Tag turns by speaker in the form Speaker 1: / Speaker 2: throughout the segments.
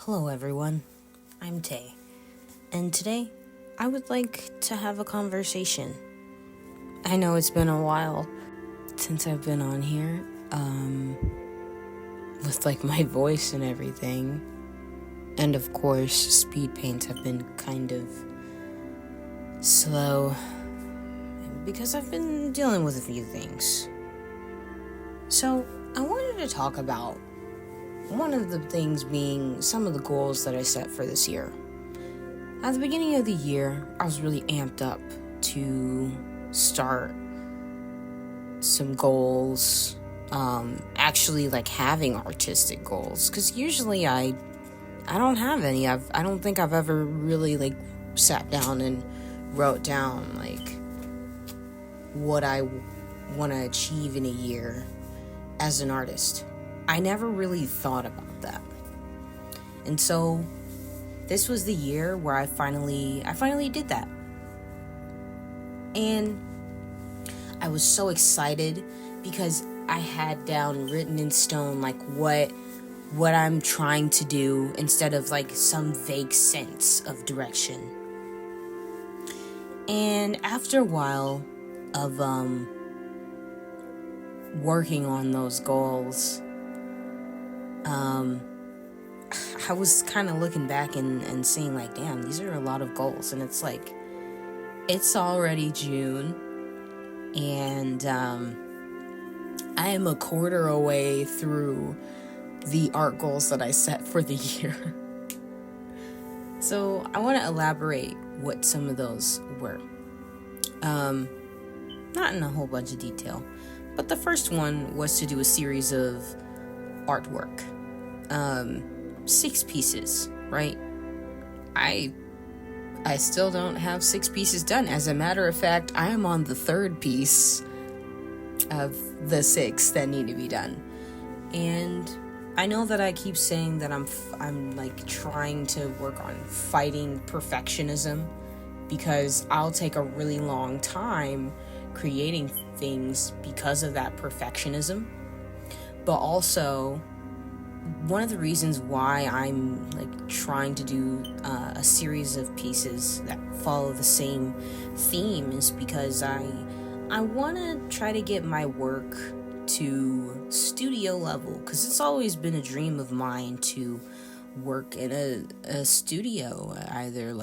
Speaker 1: Hello everyone, I'm Tay, and today I would like to have a conversation. I know it's been a while since I've been on here, with my voice and everything, and of course speed paints have been kind of slow because I've been dealing with a few things. So I wanted to talk about one of the things being some of the goals that I set for this year. At the beginning of the year, I was really amped up to start some goals, actually having artistic goals, because usually I don't have any. I don't think I've ever really sat down and wrote down what I want to achieve in a year as an artist. I never really thought about that. And so this was the year where I finally did that. And I was so excited because I had down written in stone what I'm trying to do instead of some vague sense of direction. And after a while of working on those goals, I was kind of looking back and seeing damn, these are a lot of goals. And it's it's already June, and I am a quarter away through the art goals that I set for the year. So I want to elaborate what some of those were. Not in a whole bunch of detail, but the first one was to do a series of artwork. 6 pieces, right? I still don't have 6 pieces done. As a matter of fact, I am on the 3rd piece of the 6 that need to be done. And I know that I keep saying that I'm trying to work on fighting perfectionism, because I'll take a really long time creating things because of that perfectionism. But also, one of the reasons why I'm trying to do a series of pieces that follow the same theme is because I want to try to get my work to studio level, because it's always been a dream of mine to work in a studio, either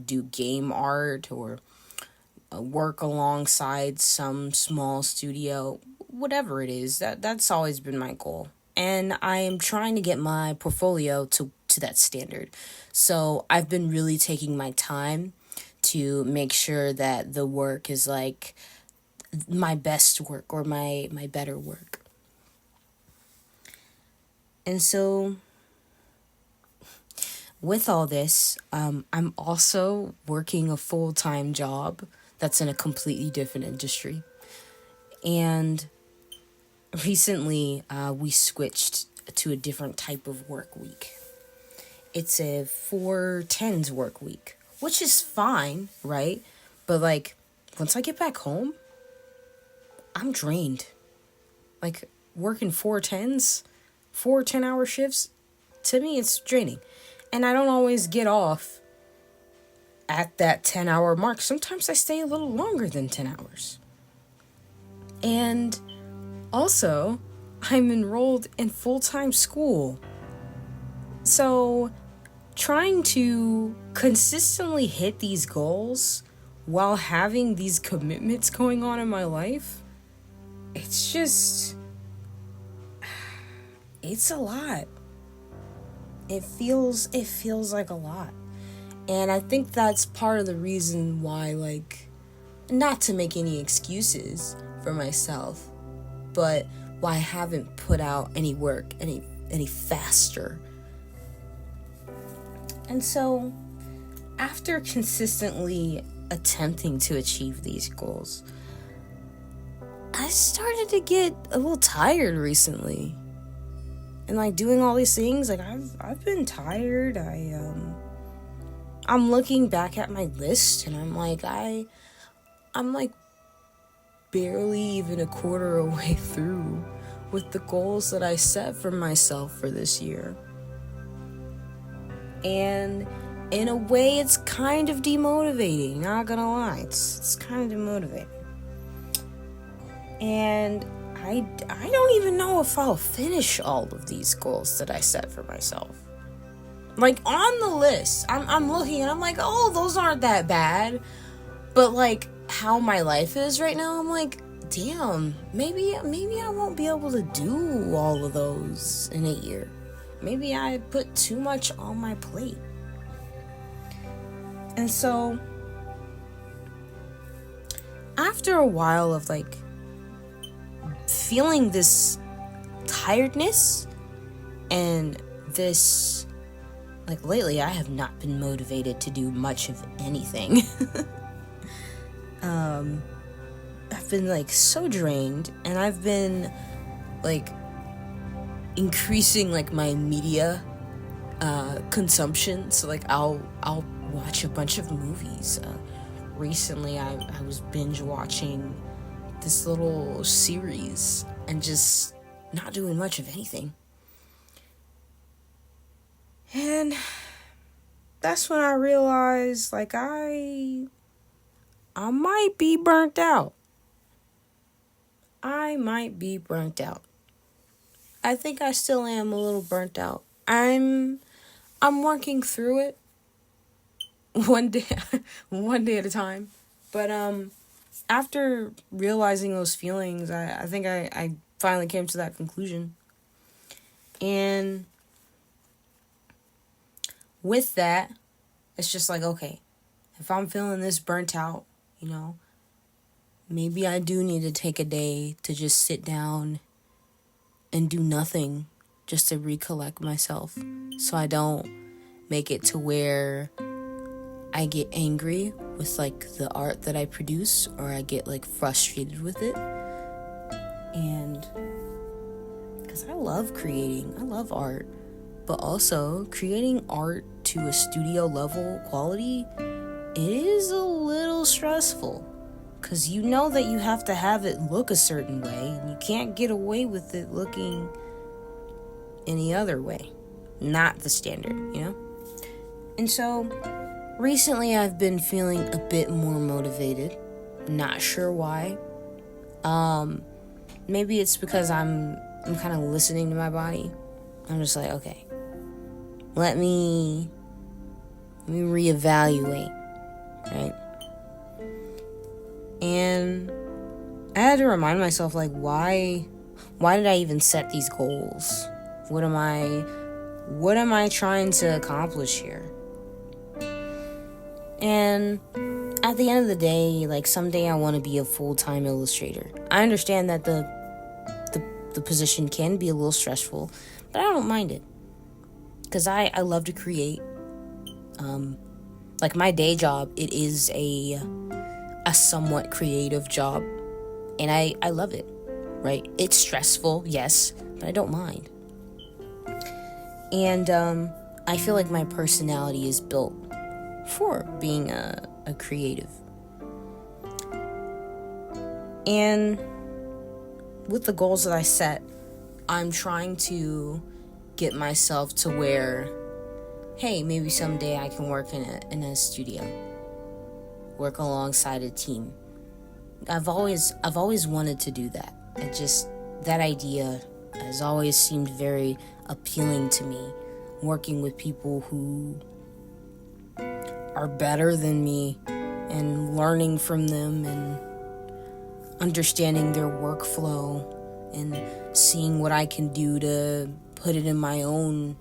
Speaker 1: do game art or work alongside some small studio, whatever it is. That's always been my goal. And I am trying to get my portfolio to that standard. So I've been really taking my time to make sure that the work is my best work or my better work. And so with all this, I'm also working a full-time job that's in a completely different industry. And recently, we switched to a different type of work week. It's a 4/10s work week, which is fine, right? But once I get back home, I'm drained. Working 4/10s, 4 10-hour shifts, to me it's draining. And I don't always get off at that 10-hour mark. Sometimes I stay a little longer than 10 hours. And also, I'm enrolled in full-time school. So, trying to consistently hit these goals while having these commitments going on in my life, it's a lot. It feels like a lot. And I think that's part of the reason why, not to make any excuses for myself, but why I haven't put out any work any faster. And so, after consistently attempting to achieve these goals, I started to get a little tired recently. And doing all these things, I've been tired. I'm looking back at my list and I'm barely even a quarter of the way through with the goals that I set for myself for this year. And in a way, it's kind of demotivating, not gonna lie. It's kind of demotivating. And I don't even know if I'll finish all of these goals that I set for myself. Like, on the list, I'm looking and I'm like, oh, those aren't that bad. But, like, how my life is right now, I'm like, damn, maybe I won't be able to do all of those in a year. Maybe I put too much on my plate. And so, after a while of, like, feeling this tiredness and this, like, lately I have not been motivated to do much of anything. I've been, like, so drained, and I've been, like, increasing, like, my media consumption. So, like, I'll watch a bunch of movies. Recently I was binge watching this little series and just not doing much of anything. And that's when I realized, like, I might be burnt out. I think I still am a little burnt out. I'm working through it one day at a time. But after realizing those feelings, I think I finally came to that conclusion. And with that, it's just like, okay, if I'm feeling this burnt out, maybe I do need to take a day to just sit down and do nothing, just to recollect myself, so I don't make it to where I get angry with, like, the art that I produce, or I get, like, frustrated with it. And because I love creating, I love art, but also creating art to a studio level quality, it is a little stressful, because you know that you have to have it look a certain way, and you can't get away with it looking any other way, not the standard, And so recently I've been feeling a bit more motivated. Not sure why. Maybe it's because I'm kind of listening to my body. I'm just like, okay, let me reevaluate, right? And I had to remind myself, like, why did I even set these goals? What am I trying to accomplish here? And at the end of the day, like, someday I want to be a full-time illustrator. I understand that the position can be a little stressful, but I don't mind it, because I love to create. Like, my day job, it is a somewhat creative job, and I love it, right? It's stressful, yes, but I don't mind. And I feel like my personality is built for being a creative. And with the goals that I set, I'm trying to get myself to where, hey, maybe someday I can work in a studio, work alongside a team. I've always wanted to do that. That idea has always seemed very appealing to me, working with people who are better than me and learning from them and understanding their workflow and seeing what I can do to put it in my own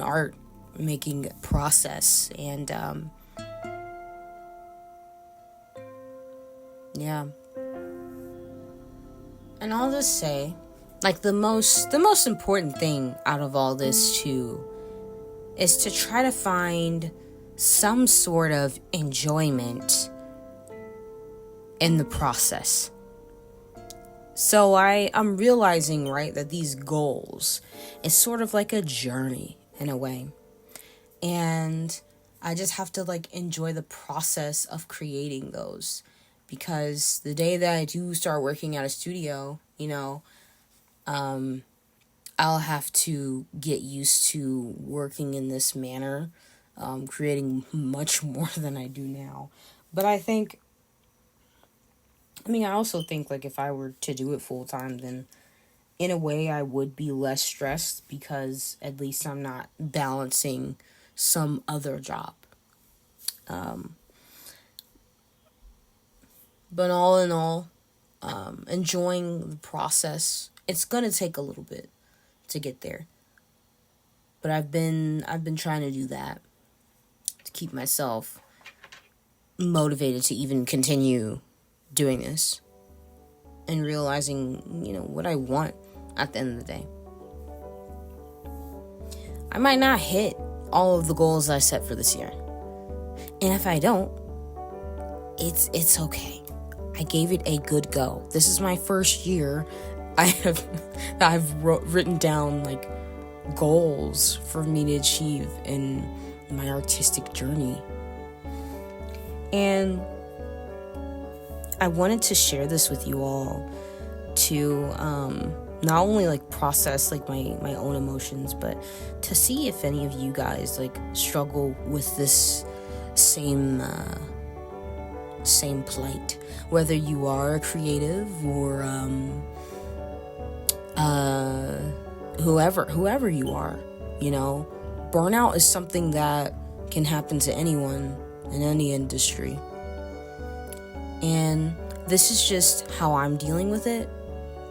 Speaker 1: art making process. And yeah. And I'll just say, like, the most important thing out of all this too is to try to find some sort of enjoyment in the process. So I'm realizing, right, that these goals is sort of like a journey in a way. And I just have to, like, enjoy the process of creating those. Because the day that I do start working at a studio, I'll have to get used to working in this manner, creating much more than I do now. But I also think like if I were to do it full time, then in a way I would be less stressed because at least I'm not balancing some other job. But all in all, enjoying the process. It's gonna take a little bit to get there, but I've been trying to do that to keep myself motivated to even continue doing this and realizing, what I want at the end of the day. I might not hit all of the goals I set for this year, and if I don't, it's okay. I gave it a good go. This is my first year. I've written down like goals for me to achieve in my artistic journey. And I wanted to share this with you all to not only like process like my own emotions, but to see if any of you guys like struggle with this same plight, whether you are a creative or whoever you are. Burnout is something that can happen to anyone in any industry, and this is just how I'm dealing with it.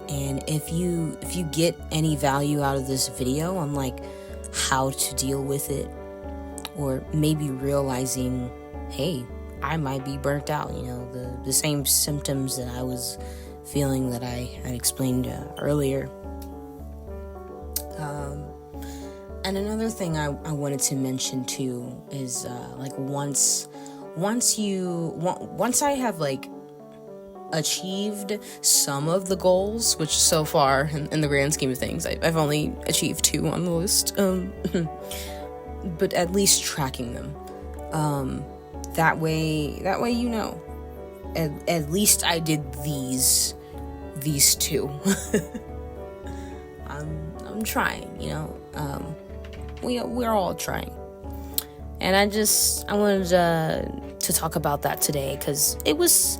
Speaker 1: And if you get any value out of this video on like how to deal with it, or maybe realizing, hey, I might be burnt out, the same symptoms that I was feeling that I had explained earlier. And another thing I wanted to mention too is like once I have like achieved some of the goals, which so far in the grand scheme of things I've only achieved 2 on the list, but at least tracking them, that way at least I did these 2. I'm trying, we're all trying. And I wanted to talk about that today because it was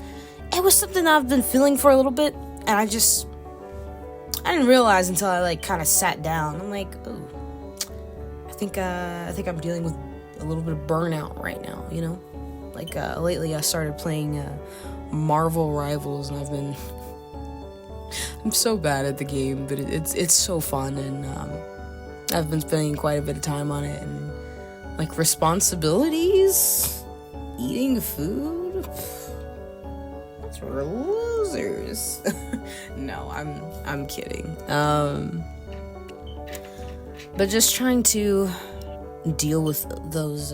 Speaker 1: something I've been feeling for a little bit, and I didn't realize until I like kind of sat down. I'm like, oh, I think I'm dealing with a little bit of burnout right now, Like lately I started playing Marvel Rivals, and I'm so bad at the game, but it's so fun, and I've been spending quite a bit of time on it, and like responsibilities, eating food, that's for losers. No, I'm kidding. But just trying to deal with those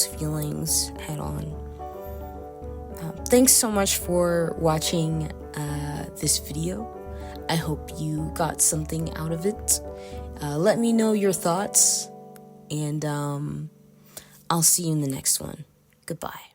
Speaker 1: feelings head on. Thanks so much for watching this video. I hope you got something out of it. Let me know your thoughts, and I'll see you in the next one. Goodbye.